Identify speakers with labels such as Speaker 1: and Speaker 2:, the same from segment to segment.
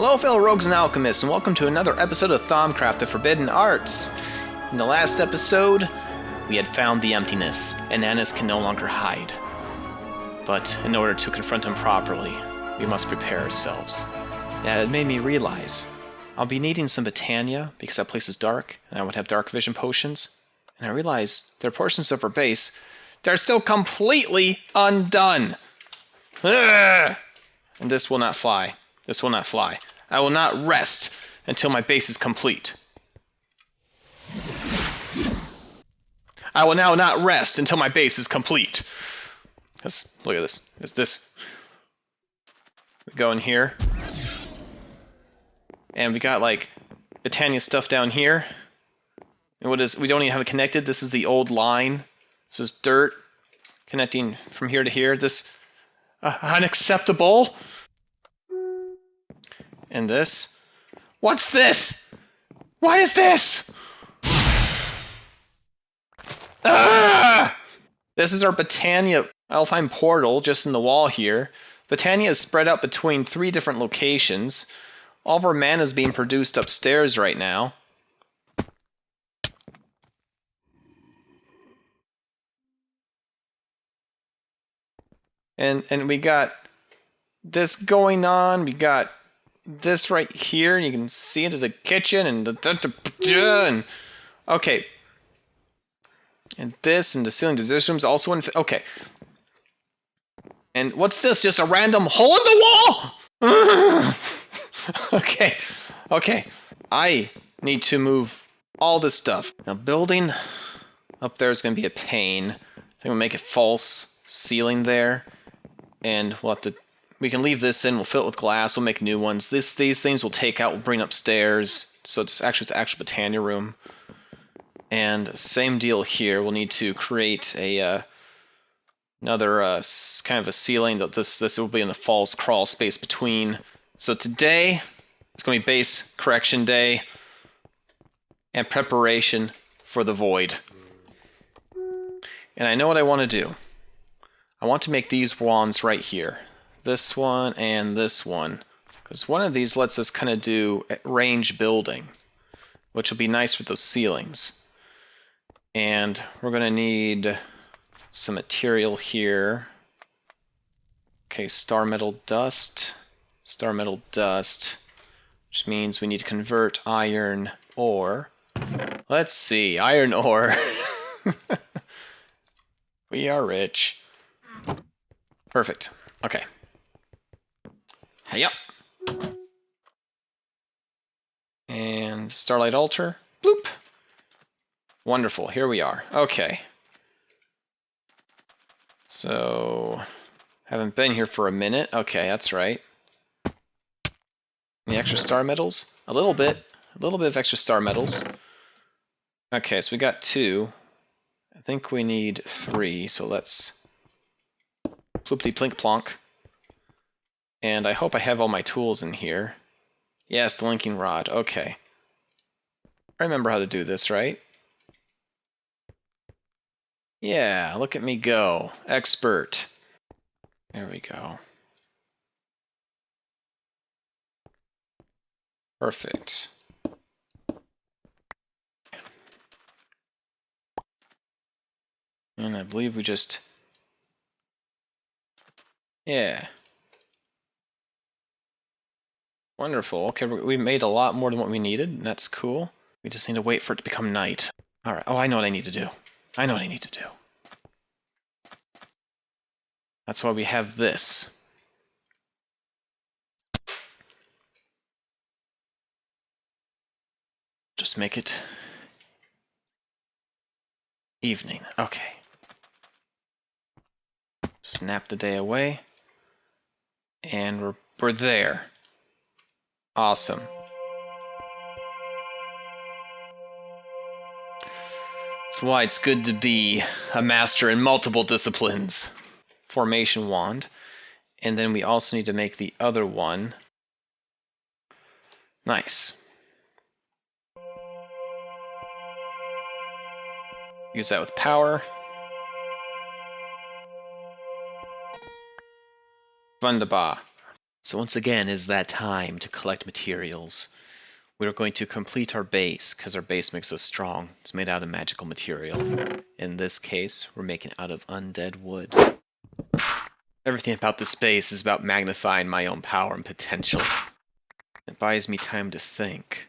Speaker 1: Hello fellow rogues and alchemists, and welcome to another episode of Thaumcraft, the Forbidden Arts. In the last episode, we had found the Emptiness, and Inanus can no longer hide. But in order to confront him properly, we must prepare ourselves. Yeah, it made me realize, I'll be needing some Botania, because that place is dark, and I would have dark vision potions. And I realized there are portions of our base that are still completely undone. Ugh! And this will not fly. This will not fly. I will not rest until my base is complete. I will now not rest until my base is complete. Look at this. We go in here. And we got like Botania stuff down here. And we don't even have it connected. This is the old line. This is dirt connecting from here to here. This unacceptable. And this. What's this? What is this? Ah! This is our Botania Alpine portal just in the wall here. Botania is spread out between 3 different locations. All of our mana is being produced upstairs right now. And we got this going on. We got this right here, and you can see into the kitchen and okay. And this and the ceiling to this room's also in. Okay. And what's this? Just a random hole in the wall? Okay. I need to move all this stuff. Now, building up there is going to be a pain. I think we'll make a false ceiling there. And we can leave this in, we'll fill it with glass, we'll make new ones. These things we'll take out, we'll bring upstairs. So it's actually the actual Botania room. And same deal here, we'll need to create another kind of a ceiling that this will be in the false crawl space between. So today, it's going to be base correction day and preparation for the void. And I know what I want to do. I want to make these wands right here. This one and this one. Because one of these lets us kind of do range building, which will be nice for those ceilings. And we're going to need some material here. Okay, star metal dust. Star metal dust. Which means we need to convert iron ore. Let's see, iron ore. We are rich. Perfect. Okay. Hey up. And Starlight Altar. Bloop. Wonderful. Here we are. Okay. So, haven't been here for a minute. Okay, that's right. Any extra star metals? A little bit. A little bit of extra star metals. Okay, so we got 2. I think we need 3, so let's ploopity plink plonk. And I hope I have all my tools in here. Yes, the linking rod. Okay. I remember how to do this, right? Yeah, look at me go. Expert. There we go. Perfect. And I believe we just... Yeah. Wonderful. Okay, we made a lot more than what we needed, and that's cool. We just need to wait for it to become night. Alright, oh, I know what I need to do. I know what I need to do. That's why we have this. Just make it evening. Okay. Snap the day away. And we're there. Awesome. That's why it's good to be a master in multiple disciplines. Formation wand. And then we also need to make the other one. Nice. Use that with power. Wunderbar. So once again is that time to collect materials. We're going to complete our base, because our base makes us strong. It's made out of magical material. In this case, we're making it out of undead wood. Everything about this space is about magnifying my own power and potential. It buys me time to think.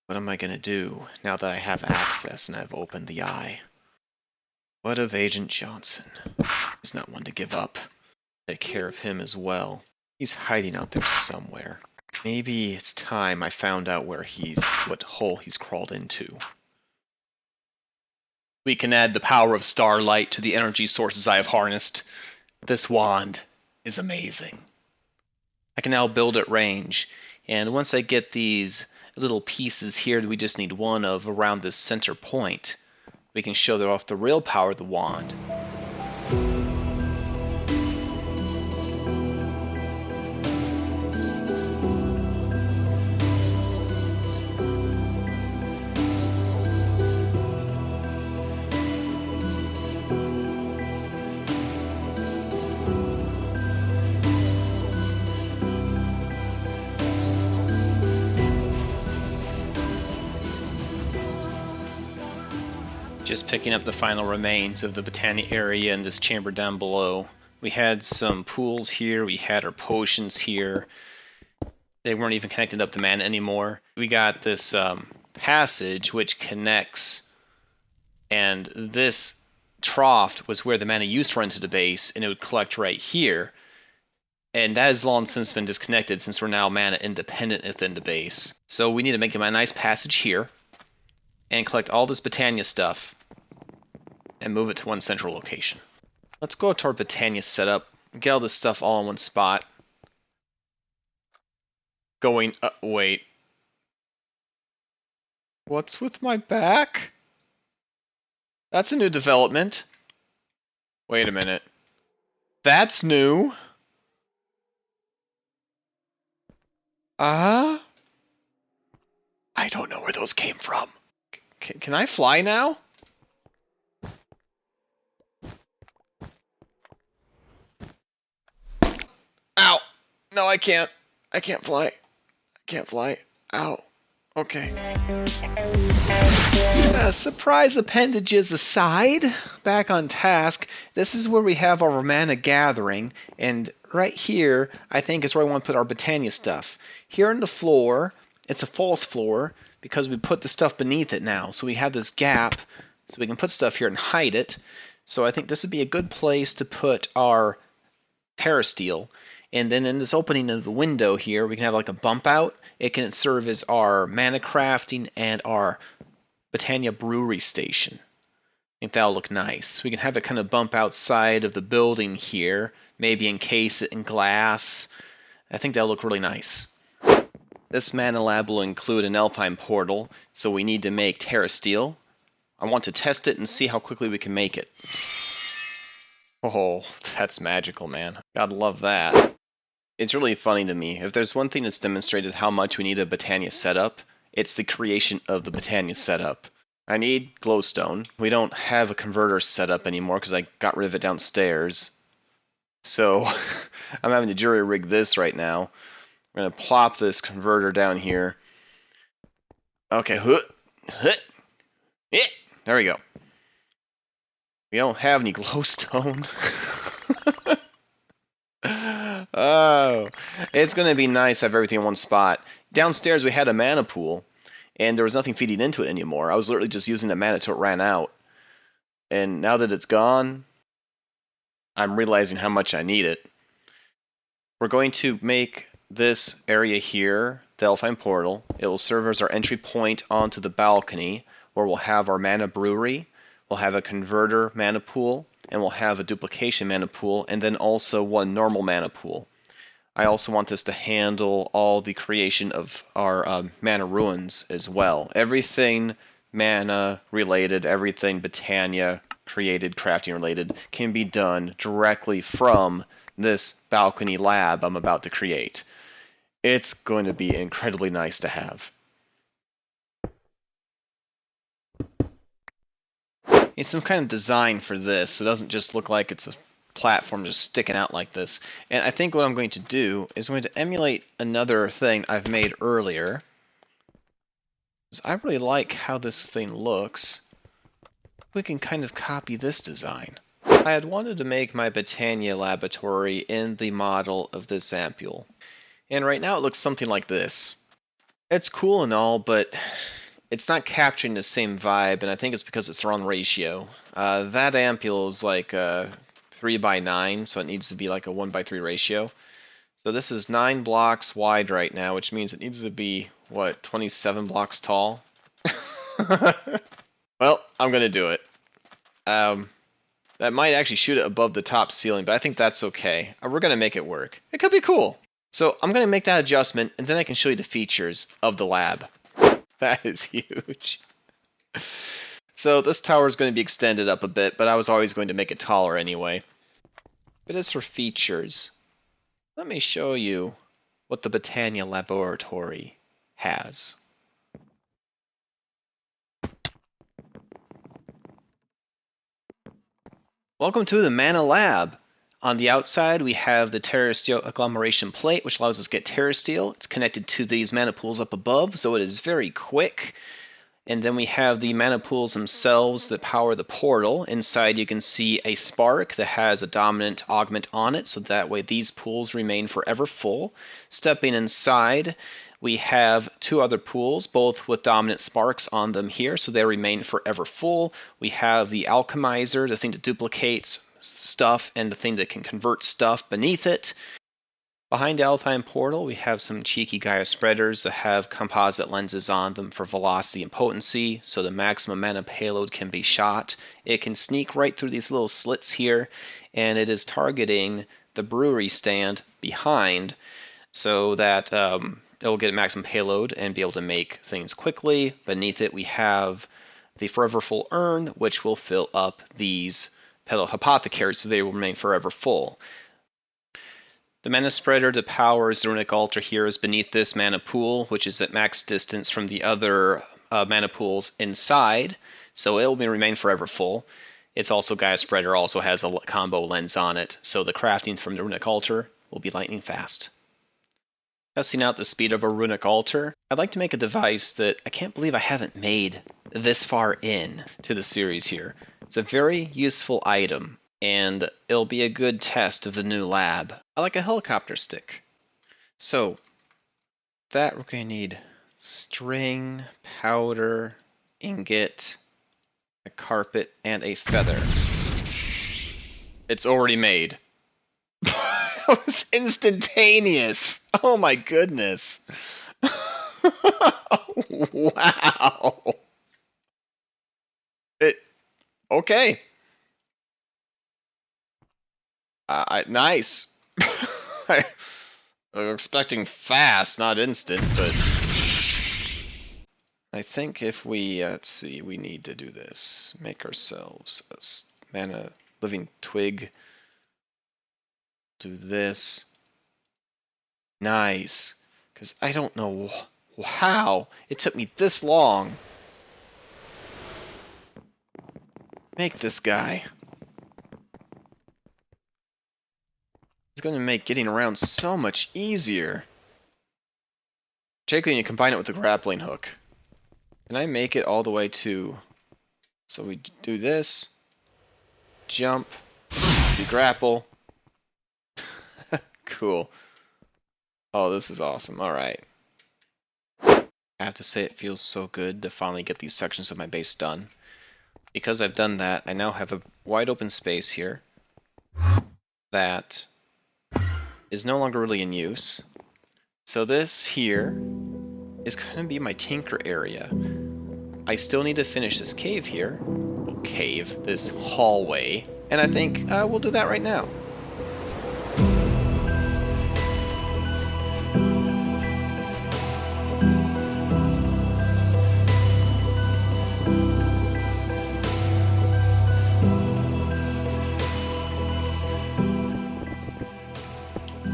Speaker 1: What am I going to do now that I have access and I've opened the eye? What of Agent Johnson? He's not one to give up. Take care of him as well. He's hiding out there somewhere. Maybe it's time I found out what hole he's crawled into. We can add the power of starlight to the energy sources I have harnessed. This wand is amazing. I can now build at range, and once I get these little pieces here that we just need one of around this center point, we can show off the real power of the wand. Just picking up the final remains of the botanic area in this chamber down below. We had some pools here, we had our potions here. They weren't even connected up to mana anymore. We got this passage which connects, and this trough was where the mana used to run to the base, and it would collect right here. And that has long since been disconnected since we're now mana independent within the base. So we need to make a nice passage here, and collect all this Botania stuff, and move it to one central location. Let's go to our Botania setup, get all this stuff all in one spot. Wait. What's with my back? That's a new development. Wait a minute. That's new. I don't know where those came from. Can I fly now? Ow! No, I can't. I can't fly. I can't fly. Ow. Okay. Surprise appendages aside, back on task, this is where we have our mana gathering, and right here, I think is where I want to put our Botania stuff. Here on the floor, it's a false floor, because we put the stuff beneath it now, so we have this gap, so we can put stuff here and hide it. So I think this would be a good place to put our peristyle. And then in this opening of the window here, we can have like a bump out. It can serve as our mana crafting and our Botania brewery station. I think that'll look nice. We can have it kind of bump outside of the building here, maybe encase it in glass. I think that'll look really nice. This mana lab will include an Alpine portal, so we need to make Terra Steel. I want to test it and see how quickly we can make it. Oh, that's magical, man. Gotta love that. It's really funny to me. If there's one thing that's demonstrated how much we need a Botania setup, it's the creation of the Botania setup. I need glowstone. We don't have a converter set up anymore because I got rid of it downstairs. So I'm having to jury rig this right now. I'm going to plop this converter down here. Okay, there we go. We don't have any glowstone. Oh, it's going to be nice to have everything in one spot. Downstairs we had a mana pool, and there was nothing feeding into it anymore. I was literally just using the mana until it ran out. And now that it's gone, I'm realizing how much I need it. We're going to make this area here the Alpine portal. It will serve as our entry point onto the balcony, where we'll have our mana brewery, we'll have a converter mana pool, and we'll have a duplication mana pool, and then also one normal mana pool. I also want this to handle all the creation of our mana ruins as well. Everything mana related, everything Botania created, crafting related, can be done directly from this balcony lab I'm about to create. It's going to be incredibly nice to have. Need some kind of design for this, so it doesn't just look like it's a platform just sticking out like this. And I think what I'm going to do is I'm going to emulate another thing I've made earlier. I really like how this thing looks. We can kind of copy this design. I had wanted to make my Botania laboratory in the model of this ampule. And right now it looks something like this. It's cool and all, but it's not capturing the same vibe, and I think it's because it's the wrong ratio. That ampule is like 3:9, so it needs to be like a 1:3 ratio. So this is 9 blocks wide right now, which means it needs to be, what, 27 blocks tall? Well, I'm gonna do it. That might actually shoot it above the top ceiling, but I think that's okay. We're gonna make it work. It could be cool. So I'm gonna make that adjustment, and then I can show you the features of the lab. That is huge. So this tower is going to be extended up a bit, but I was always going to make it taller anyway. But as for features, let me show you what the Botania laboratory has. Welcome to the Mana Lab. On the outside, we have the terrestrial agglomeration plate, which allows us to get terrestrial. It's connected to these mana pools up above, so it is very quick. And then we have the mana pools themselves that power the portal. Inside, you can see a spark that has a dominant augment on it, so that way these pools remain forever full. Stepping inside, we have 2 other pools, both with dominant sparks on them here, so they remain forever full. We have the alchemizer, the thing that duplicates stuff, and the thing that can convert stuff beneath it. Behind the Alpine portal, we have some cheeky Gaia spreaders that have composite lenses on them for velocity and potency, so the maximum mana payload can be shot. It can sneak right through these little slits here, and it is targeting the brewery stand behind, so that it will get maximum payload and be able to make things quickly. Beneath it, we have the Forever Full urn, which will fill up these pedal apothecaries, so they will remain forever full. The mana spreader that powers the runic altar here is beneath this mana pool, which is at max distance from the other mana pools inside, so it will remain forever full. It's also Gaia spreader also has a combo lens on it, so the crafting from the runic altar will be lightning fast. Testing out the speed of a runic altar, I'd like to make a device that I can't believe I haven't made this far in to the series here. It's a very useful item, and it'll be a good test of the new lab. I like a helicopter stick. So, that we're going to need string, powder, ingot, a carpet, and a feather. It's already made. That was instantaneous! Oh my goodness! Wow! Okay. Nice. I'm expecting fast, not instant, but I think if we, let's see, we need to do this. Make ourselves a mana living twig. Do this. Nice. Because I don't know how it took me this long. Make this guy. It's going to make getting around so much easier. Particularly when you combine it with the grappling hook. Can I make it all the way to... So we do this. Jump. We grapple. Cool. Oh, this is awesome. Alright. I have to say it feels so good to finally get these sections of my base done. Because I've done that, I now have a wide open space here that is no longer really in use. So this here is going to be my tinker area. I still need to finish this cave here. This hallway. And I think we'll do that right now.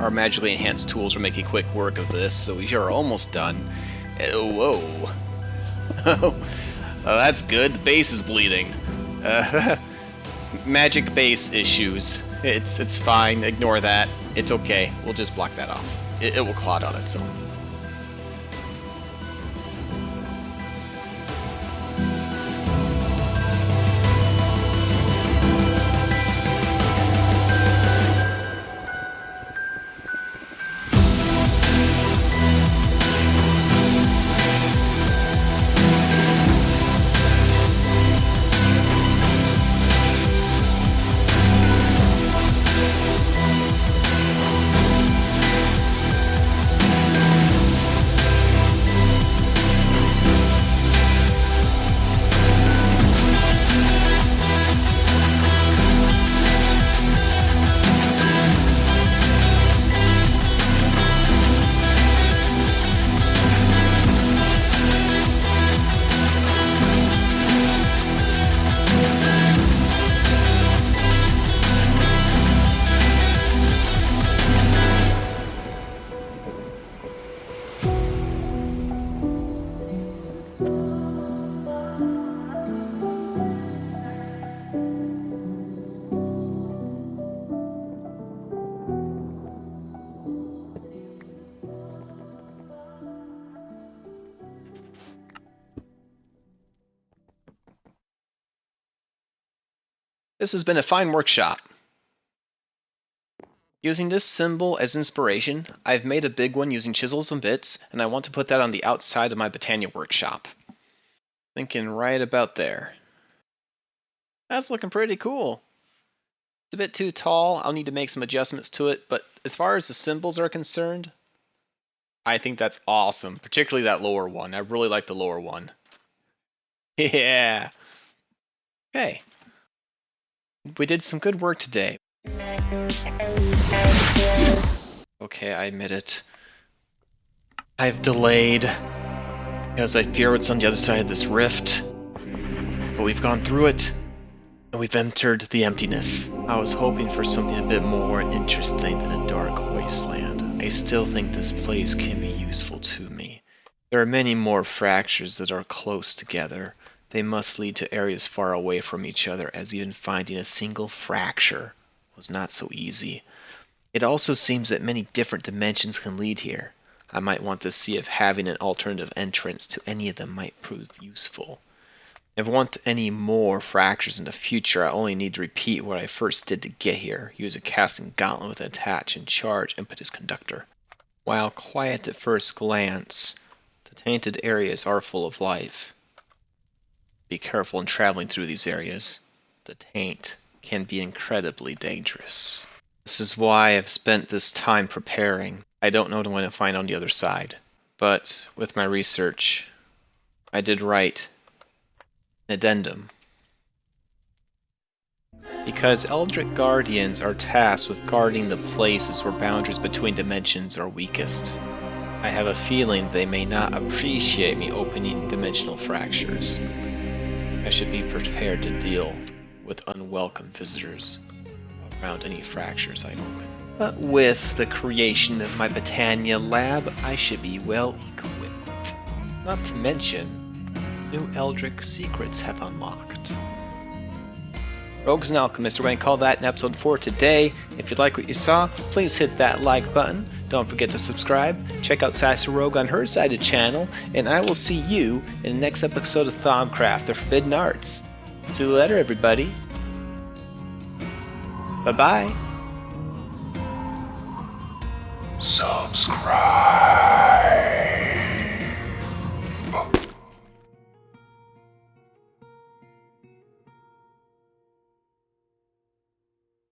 Speaker 1: Our magically enhanced tools are making quick work of this, so we are almost done. Oh, whoa. Oh, that's good. The base is bleeding. magic base issues. It's fine. Ignore that. It's okay. We'll just block that off. It will clot on its own. This has been a fine workshop. Using this symbol as inspiration, I've made a big one using chisels and bits, and I want to put that on the outside of my Botania workshop. Thinking right about there. That's looking pretty cool. It's a bit too tall. I'll need to make some adjustments to it, but as far as the symbols are concerned, I think that's awesome, particularly that lower one. I really like the lower one. Yeah. Okay. We did some good work today. Okay, I admit it. I've delayed because I fear what's on the other side of this rift. But we've gone through it, and we've entered the emptiness. I was hoping for something a bit more interesting than a dark wasteland. I still think this place can be useful to me. There are many more fractures that are close together. They must lead to areas far away from each other, as even finding a single fracture was not so easy. It also seems that many different dimensions can lead here. I might want to see if having an alternative entrance to any of them might prove useful. If I want any more fractures in the future, I only need to repeat what I first did to get here. Use a casting gauntlet with an attach and charge impetus conductor. While quiet at first glance, the tainted areas are full of life. Be careful in traveling through these areas. The taint can be incredibly dangerous. This is why I've spent this time preparing. I don't know what I'm going to find on the other side, but with my research, I did write an addendum. Because Eldritch Guardians are tasked with guarding the places where boundaries between dimensions are weakest, I have a feeling they may not appreciate me opening dimensional fractures. I should be prepared to deal with unwelcome visitors around any fractures I open. But with the creation of my Botania lab, I should be well equipped. Not to mention, new Eldritch secrets have unlocked. Rogues and Alchemists, we're going to call that in episode 4 today. If you like what you saw, please hit that like button. Don't forget to subscribe. Check out Sassy Rogue on her side of the channel, and I will see you in the next episode of Thaumcraft, the Forbidden Arts. See you later, everybody. Bye-bye.
Speaker 2: Subscribe.